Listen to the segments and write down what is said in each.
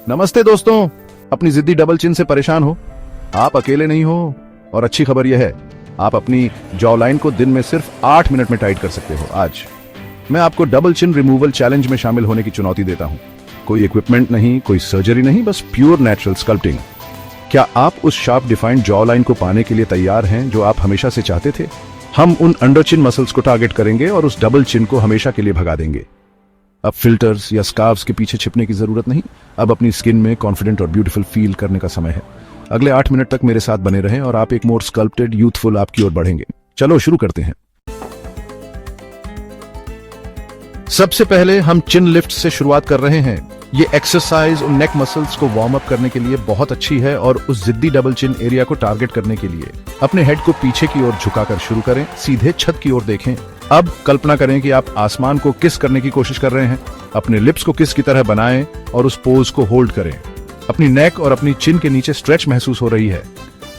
नमस्ते दोस्तों, अपनी जिद्दी डबल चिन से परेशान हो? आप अकेले नहीं हो। और अच्छी खबर यह है, आप अपनी जॉ लाइन को दिन में सिर्फ 8 मिनट में टाइट कर सकते हो। आज मैं आपको डबल चिन रिमूवल चैलेंज में शामिल होने की चुनौती देता हूं। कोई इक्विपमेंट नहीं, कोई सर्जरी नहीं, बस प्योर नेचुरल स्कल्पटिंग। क्या आप उस शार्प डिफाइंड जॉ लाइन को पाने के लिए तैयार हैं जो आप हमेशा से चाहते थे? हम उन अंडर चिन मसल्स को टारगेट करेंगे और उस डबल चिन को हमेशा के लिए भगा देंगे। अब फिल्टर्स या स्कार्व्स के पीछे छिपने की जरूरत नहीं। अब अपनी स्किन में कॉन्फिडेंट और ब्यूटीफुल फील करने का समय है। अगले 8 मिनट तक मेरे साथ बने रहें और आप एक मोर स्कल्प्टेड यूथफुल आपकी ओर बढ़ेंगे। चलो शुरू करते हैं। सबसे पहले हम चिन लिफ्ट से शुरुआत कर रहे हैं। ये एक्सरसाइज उन नेक मसल्स को वार्म अप करने के लिए बहुत अच्छी है और उस जिद्दी डबल चिन एरिया को टारगेट करने के लिए अपने हेड को पीछे की ओर झुकाकर शुरू करें। सीधे छत की ओर देखें। अब कल्पना करें कि आप आसमान को किस करने की कोशिश कर रहे हैं। अपने लिप्स को किस की तरह बनाएं और उस पोज को होल्ड करें। अपनी नेक और अपनी चिन के नीचे स्ट्रेच महसूस हो रही है।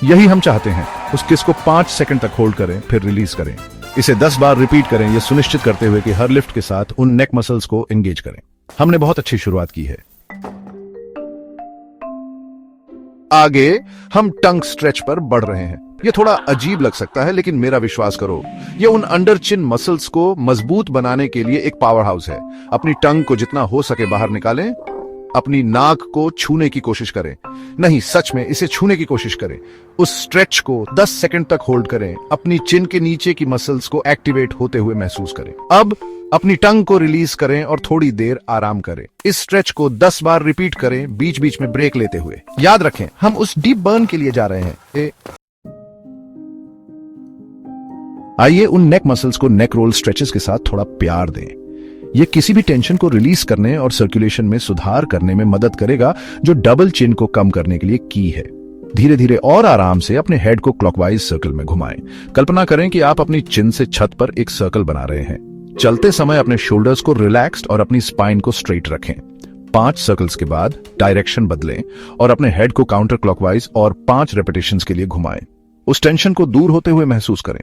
यही हम चाहते हैं। उस किस को 5 सेकंड तक होल्ड करें, फिर रिलीज करें। इसे 10 बार रिपीट करें, यह सुनिश्चित करते हुए कि हर लिफ्ट के साथ उन नेक मसल्स को एंगेज करें। हमने बहुत अच्छी शुरुआत की है। आगे हम टंग स्ट्रेच पर बढ़ रहे हैं। यह थोड़ा अजीब लग सकता है, लेकिन मेरा विश्वास करो, यह उन अंडर चिन मसल्स को मजबूत बनाने के लिए एक पावर हाउस है। अपनी टंग को जितना हो सके बाहर निकालें। अपनी नाक को छूने की कोशिश करें। नहीं, सच में इसे छूने की कोशिश करें। उस स्ट्रेच को 10 सेकंड तक होल्ड करें। अपनी चिन के नीचे की मसल्स को एक्टिवेट होते हुए महसूस करें। अब अपनी टंग को रिलीज करें और थोड़ी देर आराम करें। इस स्ट्रेच को 10 बार रिपीट करें, बीच बीच में ब्रेक लेते हुए। याद रखें, हम उस डीप बर्न के लिए जा रहे हैं। आइए उन नेक मसल्स को नेक रोल स्ट्रेचेस के साथ थोड़ा प्यार दें। यह किसी भी टेंशन को रिलीज करने और सर्कुलेशन में सुधार करने में मदद करेगा, जो डबल चिन को कम करने के लिए की है। धीरे धीरे और आराम से अपने हेड को क्लॉकवाइज सर्कल में घुमाएं। कल्पना करें कि आप अपनी चिन से छत पर एक सर्कल बना रहे हैं। चलते समय अपने शोल्डर्स को रिलैक्स्ड और अपनी स्पाइन को स्ट्रेट रखें। 5 सर्कल्स के बाद डायरेक्शन बदलें और अपने हेड को काउंटर क्लॉकवाइज और 5 रेपिटेशंस के लिए घुमाएं। उस टेंशन को दूर होते हुए महसूस करें।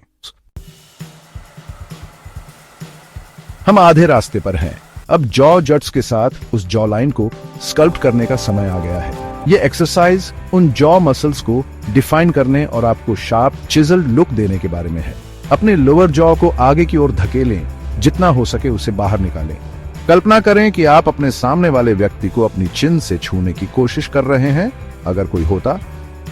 हम आधे रास्ते पर हैं। अब जॉ जट्स के साथ उस जॉ लाइन को स्कल्प्ट करने का समय आ गया है। यह एक्सरसाइज उन जॉ मसल्स को डिफाइन करने और आपको शार्प चिजल्ड लुक देने के बारे में है। अपने लोअर जॉ को आगे की ओर धकेलें, जितना हो सके उसे बाहर निकालें। कल्पना करें कि आप अपने सामने वाले व्यक्ति को अपनी चिन से छूने की कोशिश कर रहे हैं। अगर कोई होता,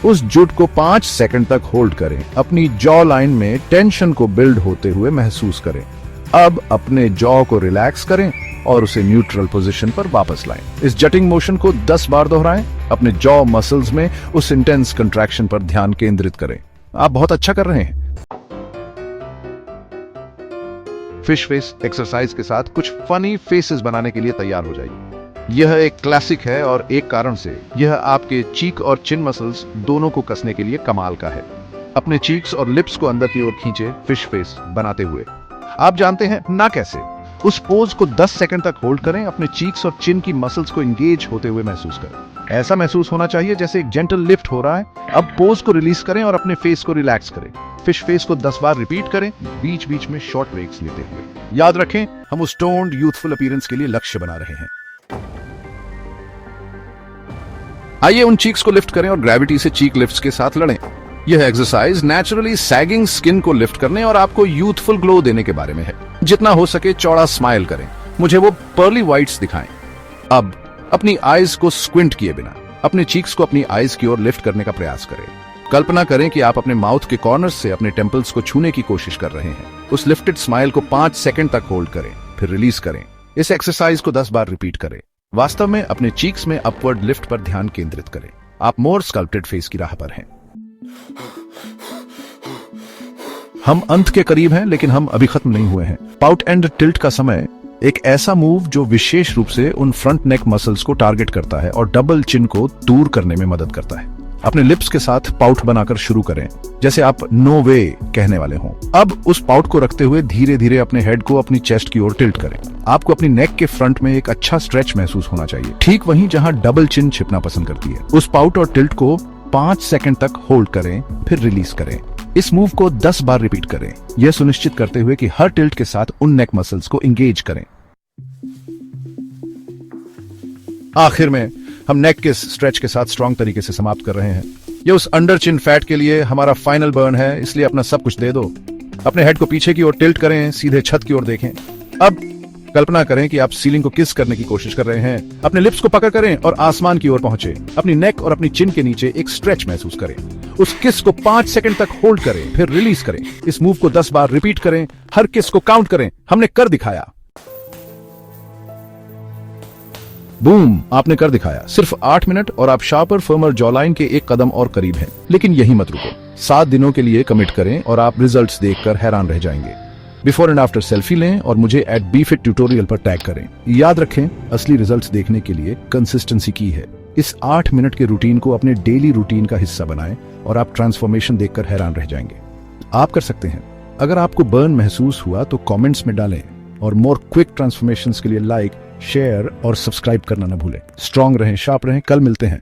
उस जुट को 5 सेकंड तक होल्ड करें। अपनी जॉ लाइन में टेंशन को बिल्ड होते हुए महसूस करें। अब अपने जॉ को रिलैक्स करें और उसे न्यूट्रल पोजीशन पर वापस लाएं। इस जटिंग मोशन को 10 बार दोहराएं। अपने जॉ मसल्स में उस इंटेंस कंट्रैक्शन पर ध्यान केंद्रित करें। आप बहुत अच्छा कर रहे हैं। फिश फेस एक्सरसाइज के साथ कुछ फनी फेसेस बनाने के लिए तैयार हो जाइए। यह एक क्लासिक है और एक कारण से यह आपके चीक और चिन मसल्स दोनों को कसने के लिए कमाल का है। अपने चीक्स और लिप्स को अंदर की ओर खींचे, फिश फेस बनाते हुए। आप जानते हैं ना कैसे? उस पोज को 10 सेकंड तक होल्ड करें। अपने चीक्स और चिन की मसल्स को एंगेज होते हुए महसूस करें। ऐसा महसूस होना चाहिए जैसे एक जेंटल लिफ्ट हो रहा है। अब पोज को रिलीज करें और अपने फेस को रिलैक्स करें। फिश फेस को 10 बार रिपीट करें, बीच बीच में शॉर्ट ब्रेक्स लेते हुए। याद रखें, हम उस टोन्ड यूथफुल अपीयरेंस के लिए लक्ष्य बना रहे हैं। आइए उन चीक्स को लिफ्ट करें और ग्रेविटी से चीक लिफ्ट्स के साथ लड़ें। यह एक्सरसाइज नेचुरली सैगिंग स्किन को लिफ्ट करने और आपको यूथफुल ग्लो देने के बारे में है। जितना हो सके चौड़ा स्माइल करें। मुझे वो पर्ली व्हाइट्स दिखाएं। अब अपनी आईज को स्क्विंट किए बिना अपने चीक्स को अपनी आईज की ओर लिफ्ट करने का प्रयास करें। कल्पना करें कि आप अपने माउथ के कॉर्नर्स से अपने टेम्पल्स को छूने की कोशिश कर रहे हैं। उस लिफ्टेड स्माइल को 5 सेकंड तक होल्ड करें, फिर रिलीज करें। इस एक्सरसाइज को 10 बार रिपीट करें। वास्तव में अपने चीक्स में अपवर्ड लिफ्ट पर ध्यान केंद्रित करें। आप मोर स्कल्प्टेड फेस की राह पर हैं। हम अंत के करीब हैं, लेकिन हम अभी खत्म नहीं हुए हैं। पाउट एंड टिल्ट का समय एक ऐसा मूव जो विशेष रूप से उन फ्रंट नेक मसल्स को टारगेट करता है और डबल चिन को दूर करने में मदद करता है। अपने लिप्स के साथ पाउट बनाकर शुरू करें, जैसे आप नो वे कहने वाले हों। अब उस पाउट को रखते हुए धीरे धीरे अपने हेड को अपनी चेस्ट की ओर टिल्ट करें। आपको अपनी नेक के फ्रंट में एक अच्छा स्ट्रेच महसूस होना चाहिए, ठीक वहीं जहां डबल चिन छिपना पसंद करती है। उस पाउट और टिल्ट को 5 सेकंड तक होल्ड करें, फिर रिलीज करें। इस मूव को 10 बार रिपीट करें, यह सुनिश्चित करते हुए कि हर टिल्ट के साथ उन नेक मसल्स को एंगेज करें। आखिर में हम नेक के स्ट्रेच के साथ स्ट्रांग तरीके से समाप्त कर रहे हैं। ये उस अंडर चिन फैट के लिए हमारा फाइनल बर्न है, इसलिए अपना सब कुछ दे दो। अपने हेड को पीछे की ओर टिल्ट करें, सीधे छत की ओर देखें। अब कल्पना करें कि आप सीलिंग को किस करने की कोशिश कर रहे हैं। अपने लिप्स को पकड़ करें और आसमान की ओर पहुंचे। अपनी नेक और अपनी चिन के नीचे एक स्ट्रेच महसूस करें। उस किस को 5 सेकंड तक होल्ड करें, फिर रिलीज करें। इस मूव को 10 बार रिपीट करें। हर किस को काउंट करें। हमने कर दिखाया। बूम, आपने कर दिखाया। सिर्फ 8 मिनट और आप शार्पर फर्मर जॉलाइन के एक कदम और करीब हैं। लेकिन यही मत रुको, 7 दिनों के लिए कमिट करें और आप रिजल्ट्स देखकर हैरान रह जाएंगे। बिफोर एंड आफ्टर सेल्फी लें और मुझे @bfit ट्यूटोरियल पर टैग करें। याद रखें, असली रिजल्ट्स देखने के लिए कंसिस्टेंसी की है। इस 8 मिनट के रूटीन को अपने डेली रूटीन का हिस्सा बनाएं और आप ट्रांसफॉर्मेशन देखकर हैरान रह जाएंगे। आप कर सकते हैं। अगर आपको बर्न महसूस हुआ तो कमेंट्स में डालें और मोर क्विक ट्रांसफॉर्मेशंस के लिए लाइक, शेयर और सब्सक्राइब करना न भूलें। स्ट्रांग रहें, शार्प रहें। कल मिलते हैं।